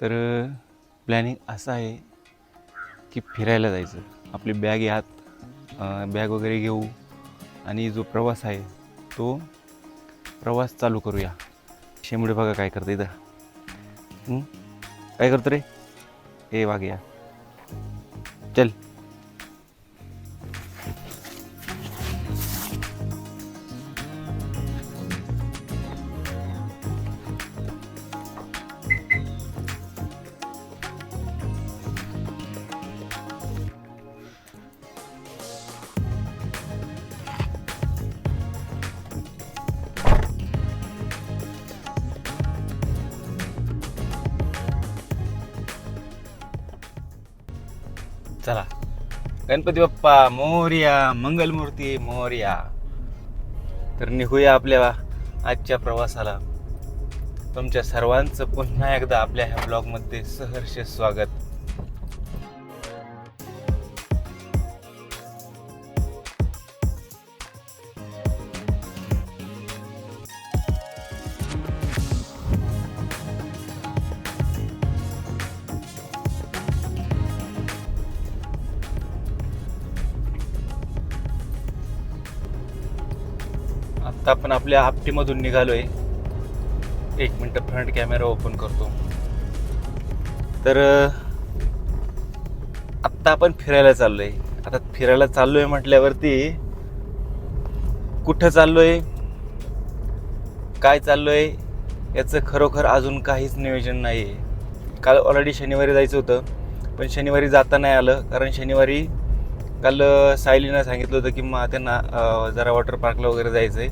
तर प्लॅनिंग असं आहे की फिरायला जायचं. आपली बॅग यात बॅग वगैरे घेऊ आणि जो प्रवास आहे तो प्रवास चालू करूया. शेंबडे बघा काय करतं इथं. काय करतो रे? ए वाघ या, चल. चला, गणपती बाप्पा मोरया, मंगलमूर्ती मोरया. तर निघूया आपल्या आजच्या प्रवासाला. तुमच्या सर्वांचं पुन्हा एकदा आपल्या ह्या ब्लॉगमध्ये सहर्ष स्वागत. आता आपण आपल्या आपटीमधून निघालोय. 1 मिनिट फ्रंट कॅमेरा ओपन करतो. तर आत्ता आपण फिरायला चाललोय. आता फिरायला चाललोय म्हटल्यावरती कुठं चाललोय, काय चाललोय याचं खरोखर अजून काहीच नियोजन नाही आहे. काल ऑलरेडी शनिवारी जायचं होतं, पण शनिवारी जाता नाही आलं. कारण शनिवारी काल सायलीनं सांगितलं होतं की त्यांना जरा वॉटर पार्कला वगैरे जायचं आहे,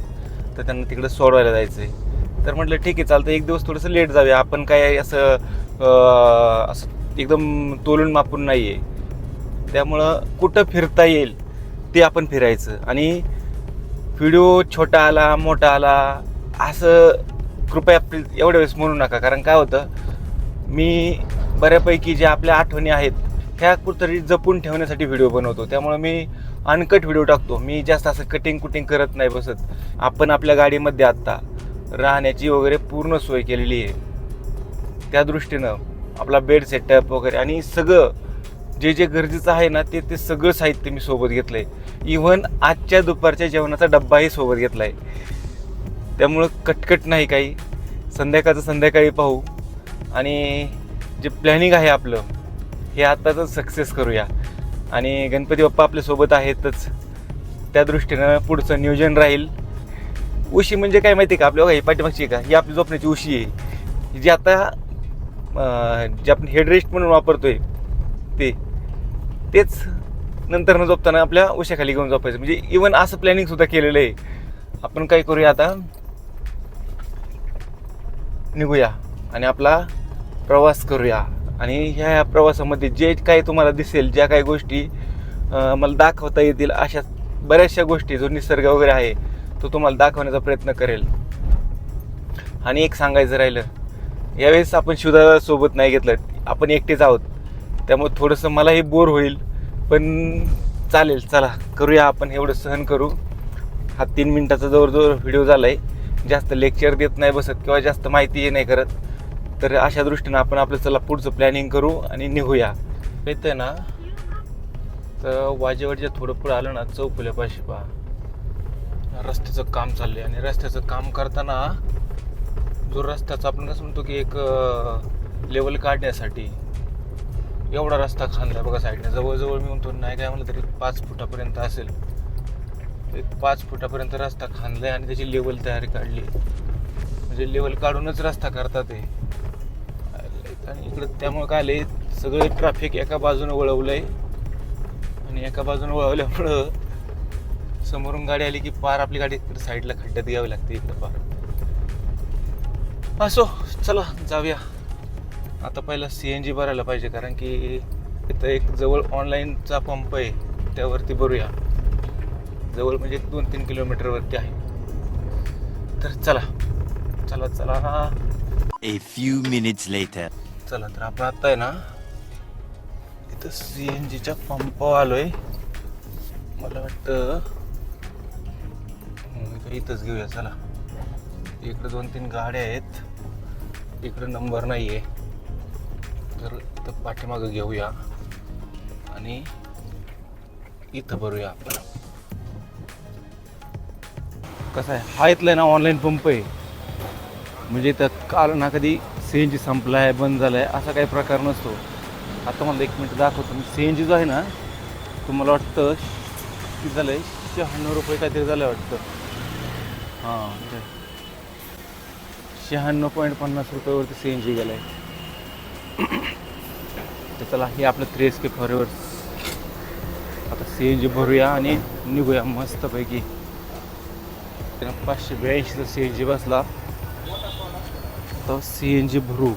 तर त्यांना तिकडं सोडवायला जायचं आहे. तर म्हटलं ठीक आहे, चालतं, एक दिवस थोडंसं लेट जाऊया. आपण काय असं एकदम तोलून मापून नाही आहे. त्यामुळं कुठं फिरता येईल ते आपण फिरायचं. आणि व्हिडिओ छोटा आला मोठा आला असं कृपया एवढ्या वेळेस म्हणू नका. कारण काय होतं, मी बऱ्यापैकी ज्या आपल्या आठवणी आहेत ह्या कुठंतरी जपून ठेवण्यासाठी व्हिडिओ बनवतो. त्यामुळं मी अनकट व्हिडिओ टाकतो. मी जास्त असं कटिंग करत नाही बसत. आपण आपल्या गाडीमध्ये आत्ता राहण्याची वगैरे पूर्ण सोय केलेली आहे. त्या दृष्टीनं आपला बेड सेटअप वगैरे आणि सगळं जे जे गरजेचं आहे ना ते सगळं साहित्य मी सोबत घेतलं आहे. इव्हन आजच्या दुपारच्या जेवणाचा डब्बाही सोबत घेतला आहे. त्यामुळं कटकट नाही काही. संध्याकाळचं संध्याकाळी पाहू. आणि जे प्लॅनिंग आहे आपलं हे आत्ताच सक्सेस करूया. आणि गणपती बाप्पा आपल्यासोबत आहेतच, त्या दृष्टीनं पुढचं नियोजन राहील. उशी म्हणजे काय माहिती आहे का, आपल्या बघा ही पाठीमागची आहे का, ही आपली झोपण्याची उशी आहे. जी आता जे आपण हेडरेस्ट म्हणून वापरतोय तेच नंतर झोपताना आपल्या उशाखाली घेऊन झोपायचं. म्हणजे इव्हन असं प्लॅनिंग सुद्धा केलेलं आहे. आपण काय करूया, आता निघूया आणि आपला प्रवास करूया. आणि ह्या प्रवासामध्ये जे काही तुम्हाला दिसेल, ज्या काही गोष्टी मला दाखवता येतील, अशा बऱ्याचशा गोष्टी, जो निसर्ग वगैरे आहे तो तुम्हाला दाखवण्याचा प्रयत्न करेल. आणि एक सांगायचं राहिलं, यावेळेस आपण शिवदादा सोबत नाही घेतलं, आपण एकटेच आहोत. त्यामुळे थोडंसं मलाही बोर होईल, पण चालेल. चला करूया, आपण एवढं सहन करू. हा 3 मिनिटाचा जवळजवळ व्हिडिओ झाला आहे. जास्त लेक्चर देत नाही बसत किंवा जास्त माहिती नाही करत. तर अशा दृष्टीनं आपण आपलं चला पुढचं प्लॅनिंग करू आणि निघूया. येतं आहे ना, तर वाजेवाडीच्या थोडं पुढं आलं ना, चौफुल्यापाशी पहा, रस्त्याचं काम चाललं आहे. आणि रस्त्याचं काम करताना जो रस्त्याचा आपण कसं म्हणतो की एक लेवल काढण्यासाठी एवढा रस्ता खांदला बघा साईडने. जवळजवळ मी म्हणतो नाही काय म्हणलं तरी 5 फुटापर्यंत असेल. 5 फुटापर्यंत रस्ता खांदलाय आणि त्याची लेवल तयारी काढली. म्हणजे लेवल काढूनच रस्ता करतात ते. आणि इकडं त्यामुळं काय आले, सगळे ट्रॅफिक एका बाजूनं वळवलंय. आणि एका बाजूनं वळवल्यामुळं समोरून गाडी आली की पार आपली गाडी इकडे साईडला खड्ड्यात घ्यावी लागते. इकडं पार असो, चला जाऊया. आता पहिला CNG भरायला पाहिजे, कारण की इथं एक जवळ ऑनलाईनचा पंप आहे, त्यावरती भरूया. जवळ म्हणजे 2-3 किलोमीटरवरती आहे. तर चला चला चला. A few minutes later. चला, तर आपण आता आहे ना इथं CNGच्या पंपावर आलोय. मला वाटतं इथंच घेऊया. चला, इकडे 2-3 गाड्या आहेत, इकडे नंबर नाही आहे. तर इथं पाठीमागं घेऊया आणि इथं भरूया आपण. कसं आहे, हा इथला आहे ना ऑनलाईन पंप आहे. म्हणजे त्यात काल ना कधी CNG संपला आहे, बंद झाला आहे, असा काही प्रकार नसतो. आता मला 1 मिनिट दाखवतो मी. CNG जो आहे ना, तुम्हाला वाटतं किती झालं आहे, 96 रुपये काहीतरी झालं आहे वाटतं. हां, 96.50 रुपयावरती CNG गेलं आहे. तर चला, हे आपलं 3SK फॉरएव्हर. आता CNG भरूया आणि निघूया मस्तपैकी. 582चा CNG बसला. आता CNG भरू.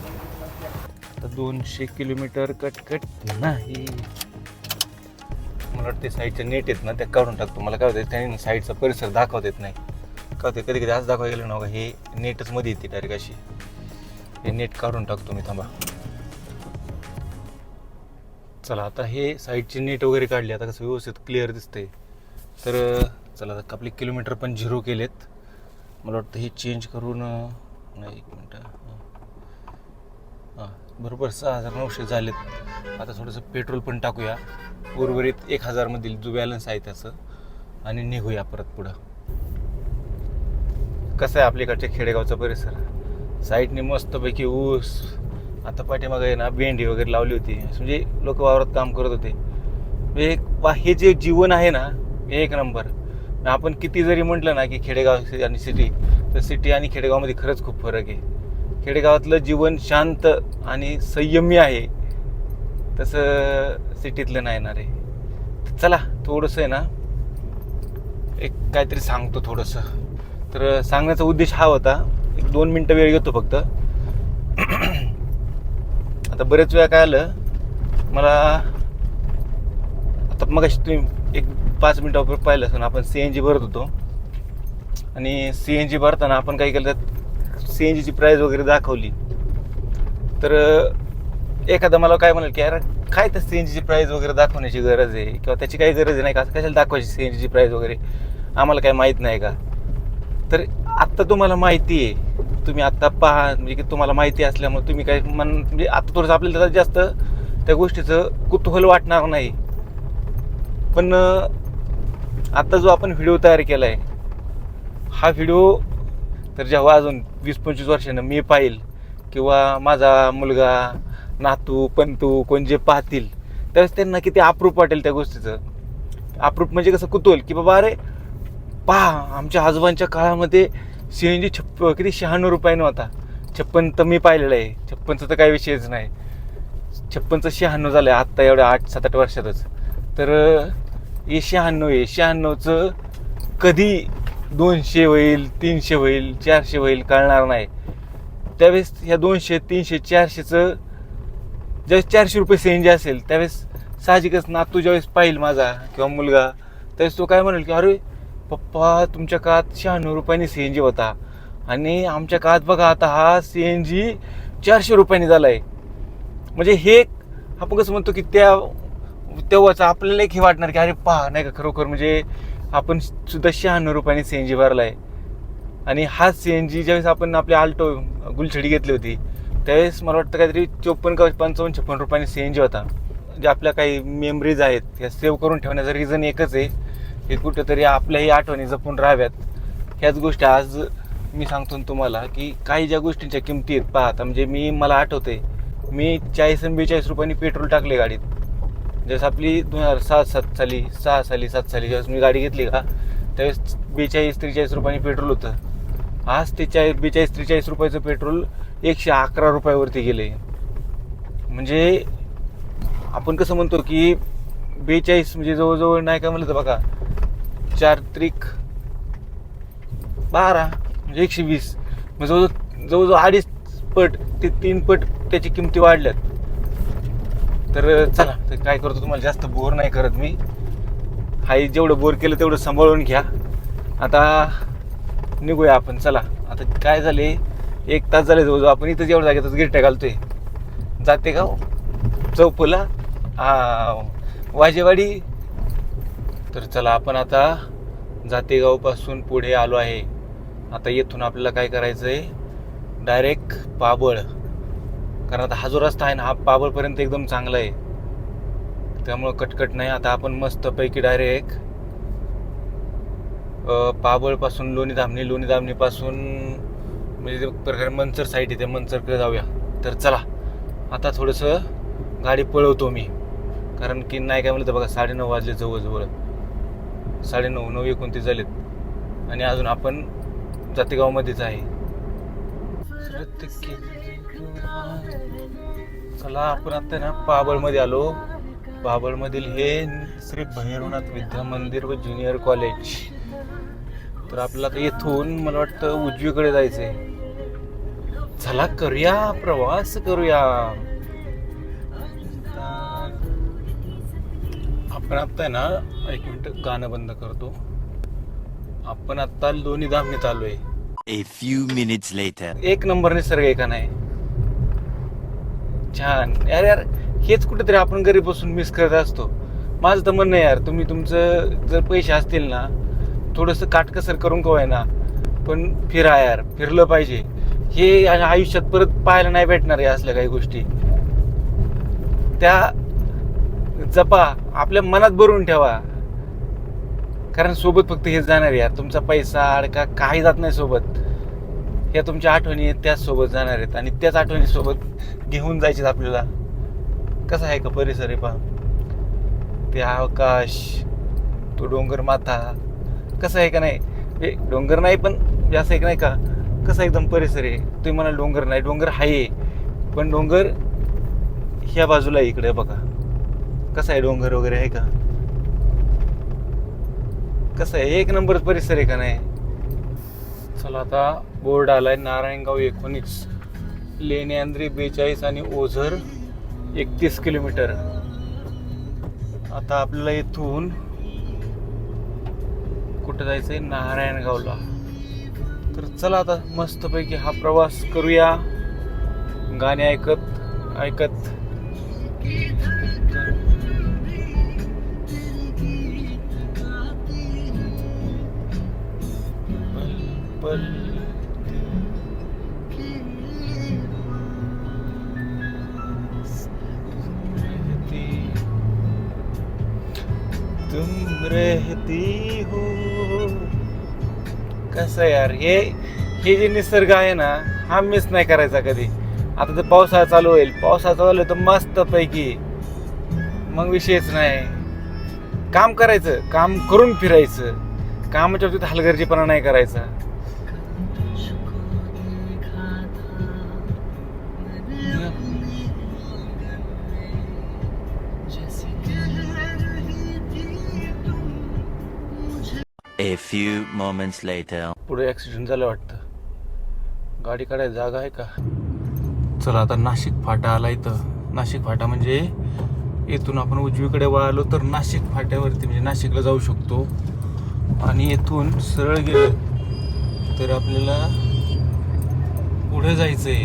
आता 200 किलोमीटर कटकट नाही. मला वाटते साईडच्या नेट आहेत ना, त्या काढून टाकतो. मला काय होतं, त्याने साईडचा परिसर दाखवता येत नाही. का होते कधी कधी असं दाखवायला गेलं ना, हे नेटच मध्ये येते डायरेक्ट अशी. हे नेट काढून टाकतो मी, थांबा. चला, आता हे साईडचे नेट वगैरे काढले. आता कसं व्यवस्थित क्लिअर दिसतंय. तर चला, आता आपले किलोमीटर पण 0 केलेत. मला वाटतं हे चेंज करून नाही, 1 मिनटं. हां, बरोबर 6,900 झालेत. आता थोडंसं पेट्रोल पण टाकूया, उर्वरित 1,000मधील जो बॅलन्स आहे त्याचं, आणि निघूया परत पुढं. कसं आहे आपल्याकडच्या खेडेगावचा परिसर, साईडने मस्तपैकी ऊस. आता पाठीमागं आहे ना भेंडी वगैरे लावली होती. म्हणजे लोक वावरात काम करत होते. म्हणजे हे जे जीवन आहे ना, एक नंबर. आपण किती जरी म्हटलं ना की खेडेगाव आणि सिटी, तर सिटी आणि खेडेगावामध्ये खरंच खूप फरक आहे. खेडेगावातलं जीवन शांत आणि संयमी आहे, तसं सिटीतलं नाही येणार आहे. चला, थोडंसं आहे ना एक काहीतरी सांगतो थोडंसं. तर सांगण्याचा उद्देश हा होता, 1-2 मिनटं वेळ घेतो फक्त. आता बरेच वेळा काय आलं मला, आता मग तुम्ही 5 मिनटावर पाहिलं असं आपण CNG भरत होतो. आणि CNG भरताना आपण काय केलं, CNGची प्राईस वगैरे दाखवली. तर एखादा मला काय म्हणाल की यार, काय त्या CNGची प्राईस वगैरे दाखवण्याची गरज आहे, किंवा त्याची काही गरज आहे नाही का, कशाला दाखवायची CNGची प्राईस वगैरे, आम्हाला काय माहीत नाही का. तर आत्ता तुम्हाला माहिती आहे, तुम्ही आत्ता पहा. म्हणजे की तुम्हाला माहिती असल्यामुळे तुम्ही काय म्हणजे आता थोडंसं आपल्याला जास्त त्या गोष्टीचं कुतूहल वाटणार नाही. पण आत्ता जो आपण व्हिडिओ तयार केला आहे, हा व्हिडिओ तर जेव्हा अजून 20-25 वर्षानं मी पाहिल, किंवा माझा मुलगा, नातू, पंतू कोण जे पाहतील, त्यावेळेस त्यांना किती अप्रूप वाटेल त्या गोष्टीचं. अप्रूप म्हणजे कसं, कुतूहल, की बाबा अरे पहा, आमच्या आजोबांच्या काळामध्ये CNG किती 96 रुपयानं होता. 56 तर मी पाहिलेलं आहे. 56चा तर काही विषयच नाही. 56चं 96 झालं आहे आत्ता एवढ्या 8-7-8 वर्षातच. तर हे 96 आहे. 96चं कधी 200 होईल, 300 होईल, 400 होईल कळणार नाही. त्यावेळेस ह्या 200, 300, 400चं ज्यावेळेस 400 रुपये CNG असेल, त्यावेळेस साहजिकच नातू ज्यावेळेस पाहिल माझा किंवा मुलगा, त्यावेळेस तो काय म्हणेल की अरे पप्पा, तुमच्या काळात 96 रुपयांनी CNG होता, आणि आमच्या काळात बघा आता हा CNG 400 रुपयांनी झाला आहे. म्हणजे हे आपण कसं म्हणतो की तेव्हाच आपल्याला एक हे वाटणार की अरे पहा, नाही का, खरोखर म्हणजे आपण सुद्धा 96 रुपयांनी CNG भरला आहे. आणि हा CNG ज्यावेळेस आपण आपली आल्टो गुलछडी घेतली होती, त्यावेळेस मला वाटतं काहीतरी 54 का 55-56 रुपयांनी CNG होता. जे आपल्या काही मेमरीज आहेत त्या सेव्ह करून ठेवण्याचं रिझन एकच आहे, हे कुठेतरी आपल्याही आठवणी जपून राहाव्यात. ह्याच गोष्टी आज मी सांगतो तुम्हाला, की काही ज्या गोष्टींच्या किमती आहेत पाहता. म्हणजे मला आठवते, मी 40 आणि 42 रुपयांनी पेट्रोल टाकले गाडीत. ज्यावेळेस आपली 2007 साली 7 साली ज्यावेळेस मी गाडी घेतली का, त्यावेळेस 42-43 रुपयांनी पेट्रोल होतं. आज ते 42-43 रुपयाचं पेट्रोल 111 रुपयावरती गेले. म्हणजे आपण कसं म्हणतो की 42 म्हणजे जवळजवळ नाही काय म्हणलं तर बघा, 4 त्रिक 12 म्हणजे 120. मग जवळजवळ 2.5 पट ते 3 पट त्याची किमती वाढल्यात. तर चला, तर काय करतो, तुम्हाला जास्त बोर नाही करत मी. हाही जेवढं बोर केलं तेवढं सांभाळून घ्या. आता निघूया आपण. चला, आता काय झाले, 1 तास झाले जवळजवळ आपण इथं जेवढं जागेतच गिरट्या घालतोय. जाते गाव चौफुला, वाजेवाडी. तर चला, आपण आता जातेगावपासून पुढे आलो आहे. आता येथून आपल्याला काय करायचं आहे, डायरेक्ट पाबळ. कारण आता हा जो रस्ता आहे ना हा पाबळपर्यंत एकदम चांगला आहे, त्यामुळं कटकट नाही. आता आपण मस्तपैकी डायरेक्ट पाबळपासून लोणी धामणीपासून म्हणजे एक प्रकारे मंचर साईड आहे, त्या मंचरकडे जाऊया. तर चला आता थोडंसं गाडी पळवतो मी, कारण की नाही काय म्हणलं तर बघा 9:30 वाजले जवळजवळ, 9:30 9:29 झालेत आणि अजून आपण जातेगावमध्येच आहे. चला आपण आता ना पाबळमध्ये आलो. पाबळमधील हे श्री भैरवनाथ विद्या मंदिर व ज्युनियर कॉलेज. तर आपल्याला आता इथून मला वाटतं उजवीकडे जायचंय. चला करूया प्रवास करूया. आपण आता ना एक मिनिट गाणं बंद करतो. आपण आता लोणी धामणीत आलोय. A few minutes later. एक नंबर निसर्ग आहे का नाही, छान यार. यार हेच कुठेतरी आपण घरी बसून मिस करत असतो. माझं तर म्हणणं आहे यार, तुम्ही तुमचं जर पैसे असतील ना थोडंसं काटकसर करून कवाय ना पण फिरा यार, फिरलं पाहिजे. हे आयुष्यात परत पाहायला नाही भेटणार आहे असल्या काही गोष्टी. त्या जपा, आपल्या मनात भरून ठेवा, कारण सोबत फक्त हेच जाणार यार. तुमचा पैसा अडका काही जात नाही सोबत. ह्या तुमच्या आठवणी आहेत त्याच सोबत जाणार आहेत आणि त्याच आठवणी सोबत घेऊन जायचे आपल्याला. कसा आहे का परिसर आहे पहा, ते आकाश, तो डोंगर माथा, कसं आहे का नाही. हे डोंगर नाही पण असं आहे का नाही का, कसा एकदम परिसर आहे. तुम्ही म्हणाल डोंगर नाही, डोंगर आहे पण डोंगर ह्या बाजूला इकडे बघा कसा आहे डोंगर वगैरे आहे का, कसं आहे एक नंबर परिसर आहे का नाही. चला आता बोर्ड आलाय नारायणगाव 19, लेण्याद्री 42 आणि ओझर 31 किलोमीटर. आता आपल्याला इथून कुठं जायचंय, नारायणगावला. तर चला आता मस्तपैकी हा प्रवास करूया गाणे ऐकत ऐकत. पल तुम रहती हो. कसं यार, हे जे निसर्ग आहे ना हा मिस नाही करायचा कधी. आता तर पावसाळा चालू होईल, पावसाळा चालू तर मस्त पैकी मग विषयच नाही. काम करायचं, काम करून फिरायचं, कामाच्या बाबतीत हलगर्जीपणा नाही करायचा. A few moments later. पुढे ऍक्सिडेंट झालं वाटतं, गाडी काढायला जागा आहे का. चला आता नाशिक फाटा आला इथं. नाशिक फाटा म्हणजे इथून आपण उजवीकडे वळालो तर नाशिक फाट्यावरती म्हणजे नाशिकला जाऊ शकतो. आणि इथून सरळ गेलं तर आपल्याला पुढे जायचंय.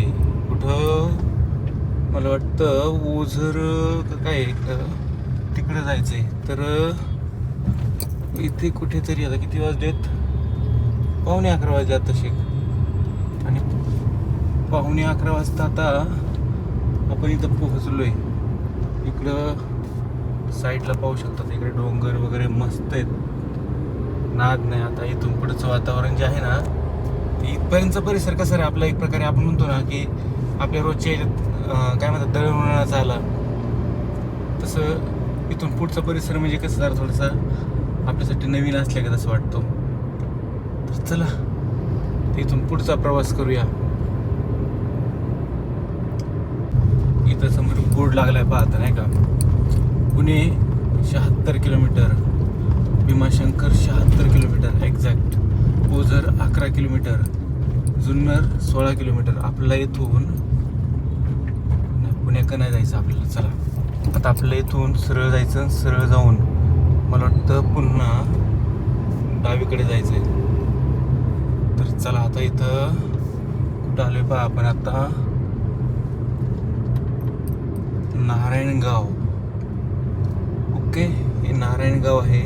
कुठं मला वाटतं ओझर काय तिकडे जायचंय. तर इथे कुठेतरी आता किती वाजलेत, 11:15 वाजले तसे. आणि 11:15 वाजता आता आपण इथं पोहोचलोय. इकडं साईडला पाहू शकतात, इकडे डोंगर वगैरे मस्त आहेत, नाद नाही. आता इथून पुढचं वातावरण जे आहे ना ते इथपर्यंतचा परिसर कसं रे आपला, एक प्रकारे आपण म्हणतो ना की आपल्या रोजच्या काय म्हणतात दळणवळणाचा आला तसं इथून पुढचा परिसर म्हणजे कसं जरा थोडासा आपल्यासाठी नवीन असल्या का तसं वाटतो. तर चला इथून पुढचा प्रवास करूया. इथं समोर बोर्ड लागलाय पाहता नाही का, Pune 76 kilometre, Bhimashankar 76 kilometre exact, Ozar 11 kilometre, Junnar 16 kilometre. आपल्याला इथून पुण्याकडे नाही जायचं आपल्याला. चला आता आपल्याला इथून सरळ जायचं, सरळ जाऊन मला वाटतं पुन्हा डावीकडे जायचंय. तर चला आता इथं कुठं आलोय पहा आपण आता, नारायणगाव. ओके, हे नारायणगाव आहे.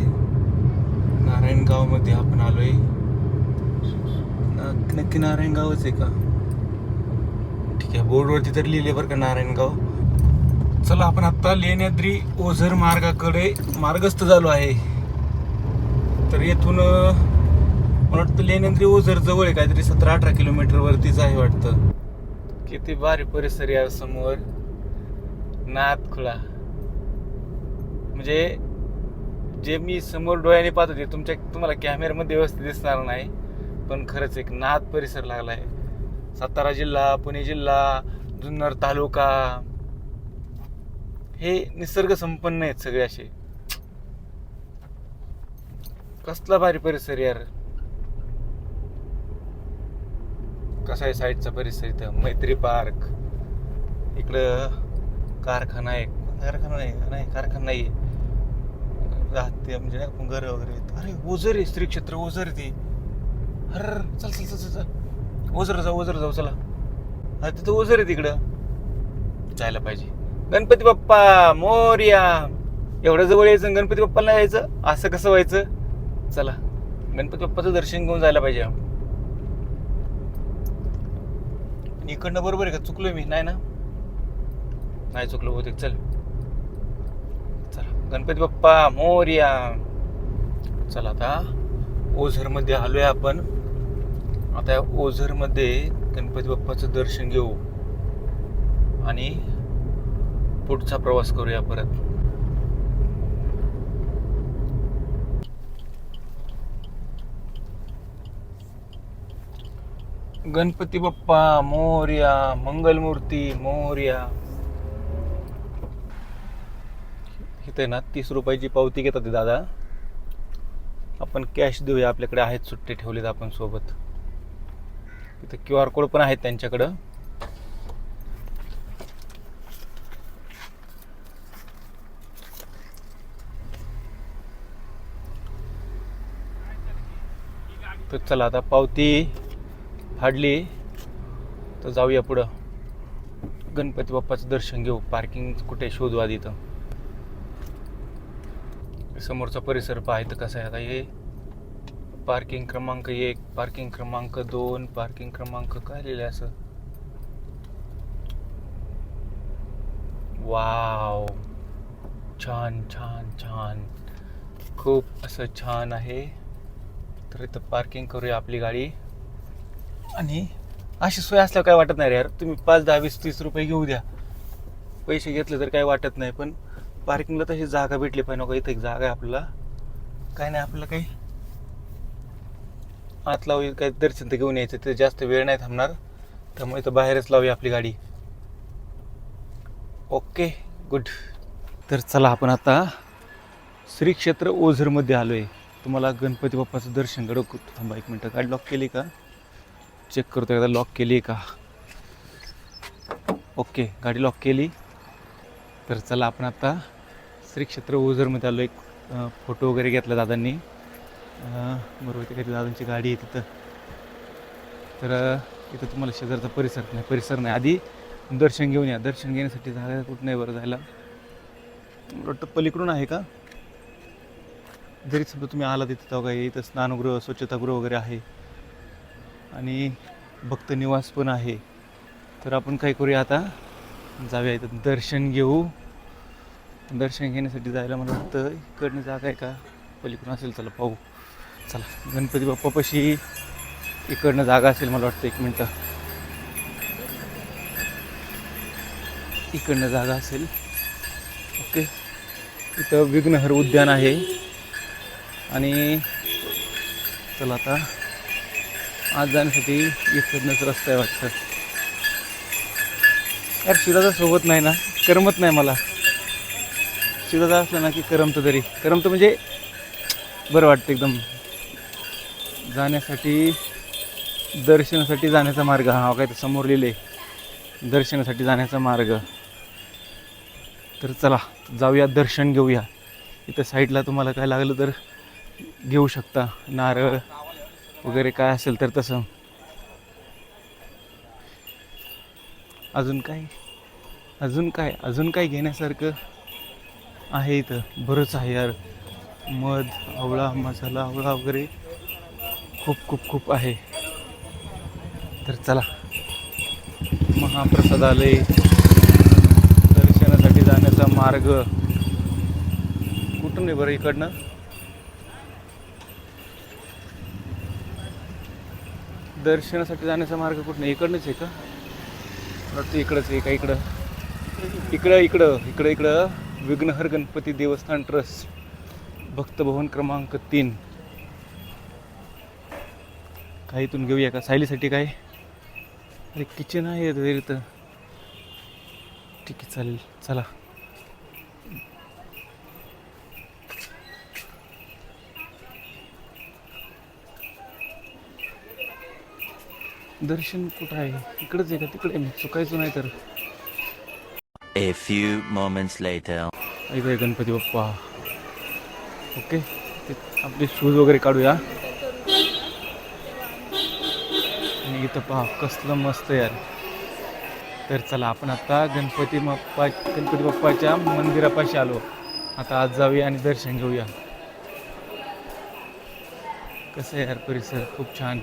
नारायणगावमध्ये आपण आलोय. नक्की नारायणगावच आहे का, ठीक आहे, बोर्डवरती तर लिहिले बरं का नारायणगाव. चला आपण आता लेण्याद्री ओझर मार्गाकडे मार्गस्थ झालो आहे. तर येथून मला वाटतं लेण्याद्री ओझर जवळ आहे, काहीतरी 17-18 किलोमीटर वरतीच आहे वाटतं. किती भारी परिसर आहे समोर. नाथखुळा म्हणजे जे मी समोर डोळ्याने पाहतो ते तुम्हाला कॅमेऱ्यामध्ये व्यवस्थित दिसणार नाही, पण खरंच एक नाथ परिसर लागला आहे. सातारा जिल्हा, पुणे जिल्हा, जुन्नर तालुका हे निसर्ग संपन्न आहेत सगळे असे. कसला भारी परिसर यार. कसा आहे साईडचा परिसर. इथं मैत्री पार्क, इकडं कारखाना आहे. कारखाना नाही राहते म्हणजे नाही घर वगैरे. अरे ओझर आहे, श्री क्षेत्र ओझर आहे ते. अरे चल चल चल चल ओझर जाऊ चला. अरे तिथं ओझर आहे, तिकडं जायला पाहिजे. गणपती बाप्पा मोरया. एवढं जवळ यायचं गणपती बाप्पाला यायचं, असं कसं व्हायचं. चला गणपती बाप्पाचं दर्शन घेऊन जायला पाहिजे. इकडनं बरोबर आहे का, चुकलोय मी? नाही चुकलो बहुतेक. चला गणपती बाप्पा मोरया. चला आता ओझर मध्ये आलोय आपण. आता या ओझर मध्ये गणपती बाप्पाचं दर्शन घेऊ आणि पुढचा प्रवास करूया परत. गणपती बाप्पा मोरया, मंगलमूर्ती मोरया. इथे ना 30 रुपयाची पावती घेतात ते दादा. आपण कॅश देऊया, आपल्याकडे आहेत, सुट्टे ठेवलेत आपण सोबत. इथे QR कोड पण आहेत त्यांच्याकडं. तर चला आता पावती फाडली तर जाऊया पुढं. गणपती बाप्पाचं दर्शन घेऊ. पार्किंग कुठे शोधू आधी. इथं समोरचा परिसर पाहायचं कसा आहे. आता हे पार्किंग क्रमांक 1, पार्किंग क्रमांक 2, पार्किंग क्रमांक काय लिहिलं असं. वाव, छान छान छान, खूप असं छान आहे. तर इथं पार्किंग करूया आपली गाडी. आणि अशी सोय असल्यावर काय वाटत नाही रे यार. तुम्ही 5, 10, 20, 30 रुपये घेऊ द्या, पैसे घेतले तर काय वाटत नाही, पण पार्किंगला तशी जागा भेटली पाहिजे. नको इथं एक जागा आहे आपल्याला, काय नाही आपल्याला काही आत लावू, काही दर्शन तर घेऊन यायचं. तिथे जास्त वेळ नाही थांबणार, त्यामुळे इथं बाहेरच लावूया आपली गाडी. Okay good. तर चला आपण आता श्री क्षेत्र ओझरमध्ये आलो आहे. तुम्हाला गणपती बाप्पाचं दर्शन घडवू. थांबा 1 मिनटं. गाडी लॉक केली का चेक करतो एकदा, लॉक केली आहे का. ओके गाडी लॉक केली. तर चला आपण आता श्री क्षेत्र ओझरमध्ये आलो. एक फोटो वगैरे घेतला दादांनी. बरोबर ते काही दादांची गाडी आहे तिथं. तर इथं तुम्हाला शेजारचा परिसर नाही, आधी दर्शन घेऊन या. दर्शन घेण्यासाठी जागा कुठं नाही बरं जायला. मला वाटतं पलीकडून आहे का. जरी समजा तुम्ही आला तिथं तेव्हा काही इथं स्नानगृह, स्वच्छतागृह वगैरे आहे आणि भक्त निवास पण आहे. तर आपण काय करूया, आता जाऊया इथं दर्शन घेऊ. दर्शन घेण्यासाठी जायला मला वाटतं इकडनं जागा आहे का, पलीकडून असेल. चला पाहू. चला गणपती बाप्पापाशी इकडनं जागा असेल मला वाटतं. 1 मिनटं. इकडनं जागा असेल. ओके. इथं विघ्नहर उद्यान आहे. आणि चला आता आज जाण्यासाठी इकडनंच रस्ता आहे वाटतं. यार शिराजा सोबत नाही ना, करमत नाही मला. शिराजा असला ना की करमतं, तरी करमतं म्हणजे बरं वाटतं एकदम. जाण्यासाठी, दर्शनासाठी जाण्याचा मार्ग. हा काय तर समोर लिहिले, दर्शनासाठी जाण्याचा मार्ग. तर चला जाऊया, दर्शन घेऊया. इथं साईडला तुम्हाला काय लागलं तर घेऊ शकता, नारळ वगैरे काय असेल तर तसं. अजून काय घेण्यासारखं आहे इथं बरंच आहे यार. मध, आवळा, मसाला आवळा वगैरे खूप आहे. तर चला महाप्रसादालय दर्शनासाठी जाण्याचा मार्ग कुठून आहे बरं इकडनं? दर्शनासाठी जाण्याचा मार्ग कुठून आहे? इकडनंच आहे का? वाटतं इकडंच आहे का? इकडं विघ्नहर गणपती देवस्थान ट्रस्ट भक्तभवन क्रमांक 3. काही इथून घेऊया का सायलीसाठी? काय अरे किचन आहे इथं. ठीक आहे चालेल चला. दर्शन कुठं आहे? इकडंच आहे का तिकडे? मी चुकायचो नाही तर. A few moments later. ऐक गणपती बाप्पा. ओके ते आपले शूज वगैरे काढूया. आणि इथं पहा कसलं मस्त यार. तर चला आपण आता गणपती बाप्पाच्या मंदिरापाशी आलो. आता आज जाऊया आणि दर्शन घेऊया. कसं आहे यार परिसर, खूप छान,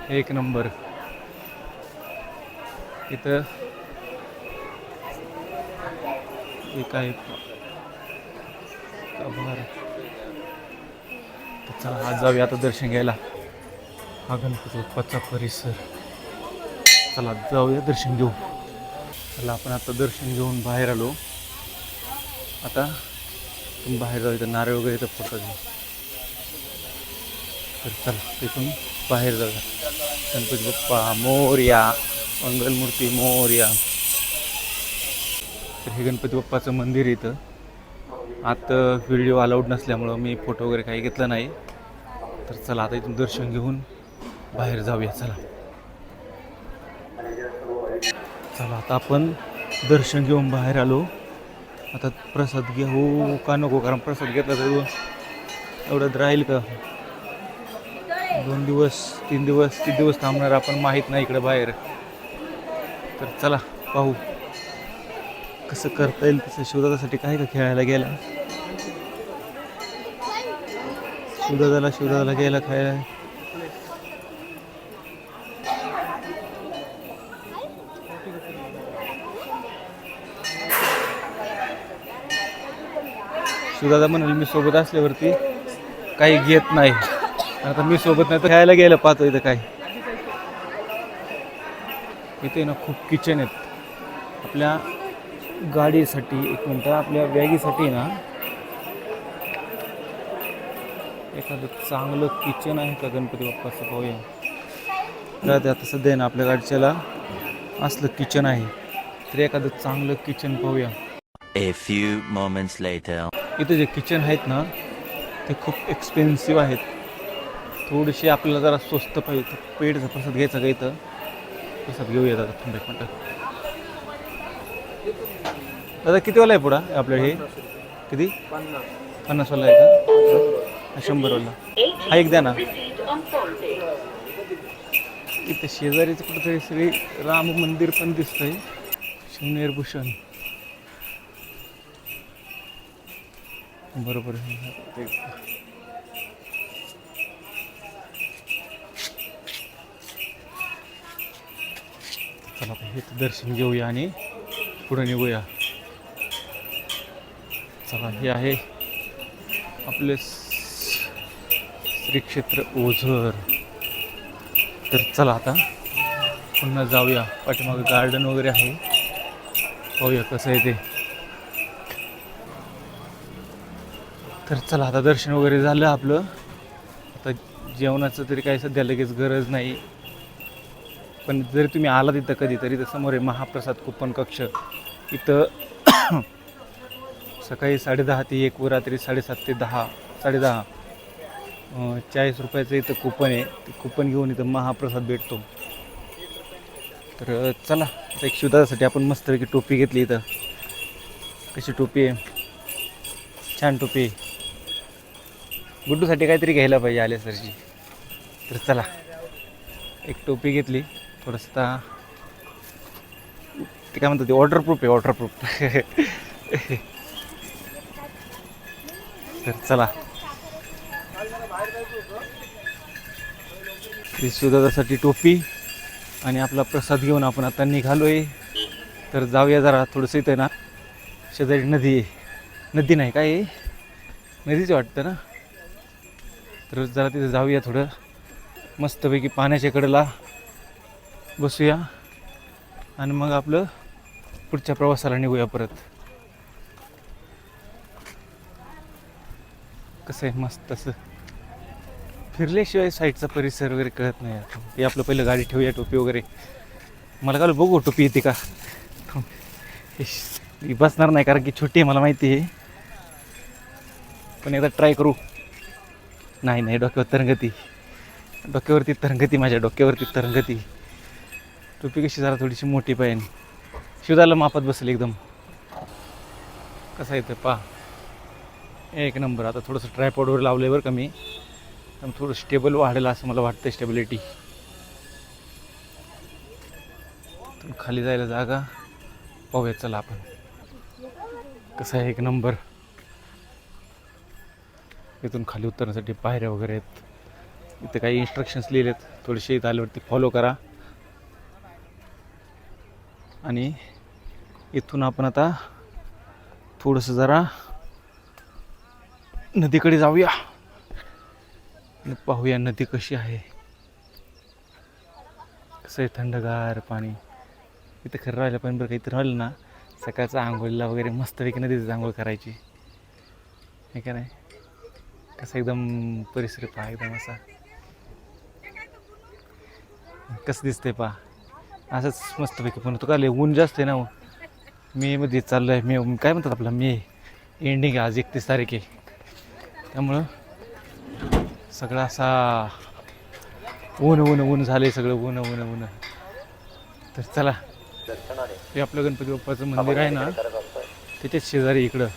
एक नंबर. इथं एक आहे आभार. चला आज जाऊया आता दर्शन घ्यायला. हा गणपती बाप्पाचा परिसर. चला जाऊया दर्शन घेऊ. चला आपण आता दर्शन घेऊन बाहेर आलो. आता बाहेर जाऊ. इथं नारळ वगैरे इथं फोडतात. तर चला तिथून बाहेर जाऊया. गणपती बाप्पा मोरया, मंगलमूर्ती मोरया. तर हे गणपती बाप्पाचं मंदिर इथं. आत व्हिडिओ अलाउड नसल्यामुळं मी फोटो वगैरे काही घेतलं नाही. तर चला आता इथून दर्शन घेऊन बाहेर जाऊया. चला आता आपण दर्शन घेऊन बाहेर आलो. आता प्रसाद घेऊ का नको? कारण प्रसाद घेतला तर एवढ्यात राहील का? 2 दिवस 3 दिवस थांबणार आपण, माहीत नाही इकडे बाहेर. तर चला पाहू कसं करता येईल तसं. शिवदादासाठी काय का खेळायला गेला? शिवदादाला गेला खायला. शिवदादा म्हणाल मी सोबत असल्यावरती काही घेत नाही. आता मी सोबत नाही तर खेळायला गेलं पाहतो. इथं काय इथे ना खूप किचन आहेत आपल्या गाडीसाठी. एक मिनटं, आपल्या बॅगीसाठी ना एखादं चांगलं किचन आहे का गणपती बाप्पाचं पाहूया. तर ते आता सध्या ना आपल्या गाडीच्याला असलं किचन आहे. तर एखादं चांगलं किचन पाहूया. A few moments later. इथं जे किचन आहेत ना ते खूप एक्सपेन्सिव्ह आहेत. थोडीशी आपल्याला जरा स्वस्त पाहिजे. पेटचा प्रसाद घ्यायचा का? इथं प्रसाद घेऊया दादा. थांबा एक मिनटं. दादा कितीवाला आहे पुढा आपल्या? हे किती? 50 वाला आहे का? 100 वाला. हा एक द्या ना. इथं शेजारीचं कुठंतरी श्री राम मंदिर पण दिसतंय. शिवनेर भूषण बरोबर आहे. चला हे दर्शन घेऊया आणि पुढे निघूया. चला हे आहे आपले श्री क्षेत्र ओझर. तर चला आता पुन्हा जाऊया. पाठीमागे गार्डन वगैरे आहे, पाहूया कसं आहे ते. तर चला आता दर्शन वगैरे झालं आपलं. आता जेवणाचं तरी काही सध्या लगेच गरज नाही. पण जरी तुम्ही आला तिथं कधीतरी तर समोर आहे महाप्रसाद कुपन कक्ष. इथं सकाळी 10:30 ते 1 व रात्री 7:30 ते 10:30 40 रुपयाचं इथं कुपन आहे. ते कुपन घेऊन इथं महाप्रसाद भेटतो. तर चला एक शिवदासाठी आपण मस्तपैकी टोपी घेतली. इथं कशी टोपी आहे, छान टोपी आहे. गुड्डूसाठी काहीतरी घ्यायला पाहिजे आले सरची. तर चला एक टोपी घेतली. थोडंसं ते काय म्हणतात ते वॉटरप्रूफ आहे, वॉटरप्रूफ. तर चला शिवदादासाठी टोपी आणि आपला प्रसाद घेऊन आपण आता निघालोय. तर जाऊया जरा थोडंसं इथं ना शेजारी नदी आहे. नदी नाही काय आहे, नदीच वाटतं ना. तर जरा तिथे जाऊया, थोडं मस्तपैकी पाण्याच्या कडेला बसूया आणि मग आपलं पुढच्या प्रवासाला निघूया परत. कसं आहे मस्त असं फिरल्याशिवाय साईडचा परिसर वगैरे कळत नाही. हे आपलं पहिलं गाडी ठेवूया, टोपी वगैरे. मला काल बघू टोपी येते का. ही बसणार नाही कारण की छोटी आहे मला माहिती आहे, पण एकदा ट्राय करू. नाही डोक्यावर तरंगती, डोक्यावरती तरंगती, माझ्या डोक्यावरती तरंगती. टोपी कशी जरा थोडीशी मोठी पाहिजे, शिवदाला मापात बसेल एकदम. कसं येतं पा एक नंबर. आता थोडंसं ट्रायपॉडवर लावलं बरं का मी, थोडं स्टेबल वाढेल असं मला वाटतं, स्टेबिलिटी. खाली जायला जागा पाहूया चला आपण. कसं आहे एक नंबर. इथून खाली उतरण्यासाठी पायऱ्या वगैरे आहेत. इथे काही इन्स्ट्रक्शन्स लिहिलेत, थोडेसे इथं आल्यावरती फॉलो करा. आणि इथून आपण आता थोडंसं जरा नदीकडे जाऊया, पाहूया नदी कशी आहे. कसं आहे थंडगार पाणी. इथं खरं राहिलं पण बरं, इथं राहिलं ना सकाळचं आंघोळीला वगैरे मस्तपैकी नदीचं आंघोळ करायची, हे का नाही. कसं एकदम परिसर पहा, एकदम असा कसं दिसतंय पहा, असंच मस्तपैकी. पण तू काय ऊन जास्त आहे ना, मेमध्ये चाललं आहे. मे काय म्हणतात आपला, मे एंडिंग, आज 31 तारीख आहे. त्यामुळं सगळं असा ऊन झाले, सगळं ऊन. तर चला, हे आपलं गणपती बाप्पाचं मंदिर आहे ना, त्याच्याच शेजारी इकडं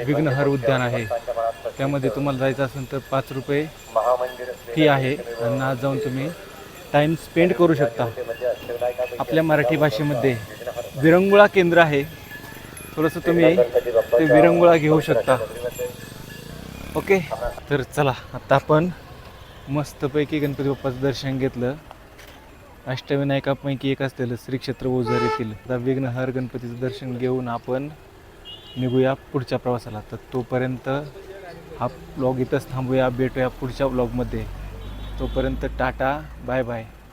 विघ्नहर उद्यान आहे. त्यामध्ये तुम्हाला जायचं असेल तर 5 रुपये फी आहे आणि आज जाऊन तुम्ही टाईम स्पेंड करू शकता. आपल्या मराठी भाषेमध्ये विरंगुळा केंद्र आहे, थोडंसं तुम्ही ते विरंगुळा घेऊ शकता. ओके, तर चला आता आपण मस्तपैकी गणपती बाप्पाचं दर्शन घेतलं. अष्टविनायकापैकी एक असलेलं श्री क्षेत्र ओझर येथील आता विघ्नहर गणपतीचं दर्शन घेऊन आपण निघूया पुढच्या प्रवासाला. तर तोपर्यंत हा ब्लॉग इथंच थांबूया, भेटूया पुढच्या ब्लॉगमध्ये. तोपर्यंत टाटा, बाय बाय.